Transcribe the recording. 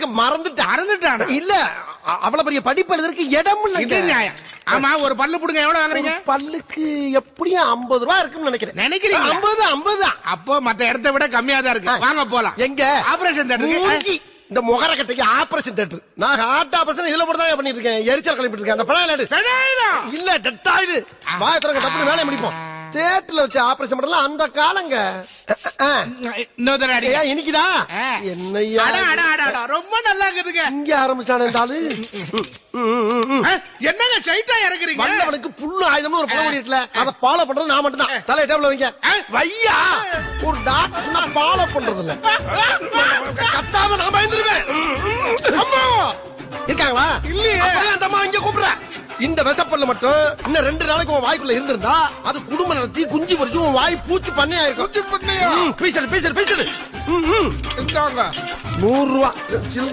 கேட்க மறந்துட்டான். இல்ல அவ்வளவு பெரிய படிப்பு எழுதுறதுக்கு இடம் இல்ல. ஆமா, ஒரு பல்லு புடுங்க எவ்வளவு வாங்குறீங்க? பல்லுக்கு எப்படியும் 50 ரூபாய் இருக்குன்னு நினைக்கிறீங்க? 50. அப்போ மத்த இடத்தை விட கம்மியா தான் இருக்கு. வாங்க போலாம். எங்க? ஆபரேஷன் தேட்டருக்கு. இந்த முகர கட்டைக்கு ஆபரேஷன் தேட்டர். நான் ஹார்ட் ஆபரேஷன் இதுல போட்டு தான் பண்ணிட்டு இருக்கேன். எரிச்சல் கிளப்பிட்டு இருக்கேன். அந்த பணம் இல்ல டெட்டாயில் வாயத்திரங்க தப்பு வேலையை முடிப்போம். தேட்டர்ல வச்சு ஆபரேஷன் பண்ணலாம் அந்த காலங்க. இன்னைக்குதா என்னையா ரொம்ப நல்லா இருக்குதுங்க. இங்க ஆரம்பிச்சானே இருந்தாலு என்னங்க சைட்டா இறக்குறீங்க? வந்தவனுக்கு புல்லு ஆயுதம்னு ஒரு பழமொழி இருக்குல்ல, அதை ஃபாலோ பண்றது நான் மட்டும் தான். தலையை டேபிள்ல வைங்க. வையா ஒரு டாக்டர் சொன்னா ஃபாலோ பண்றது இல்ல. கத்தாம நான் பயந்துருவேன். இருக்காங்களா? இல்லையே. அந்த அம்மா இங்க கூப்பிடுற. இந்த விசப்பல்ல மட்டும் இன்னும் 2 நாளைக்கு உன் வாய்க்குள்ள இருந்திருந்தா அது குடும்பம் நடத்தி குஞ்சு பொறிச்சு உன் வாய் பூச்சி பண்ணையா இருக்கும். பீசல் 100 ரூபா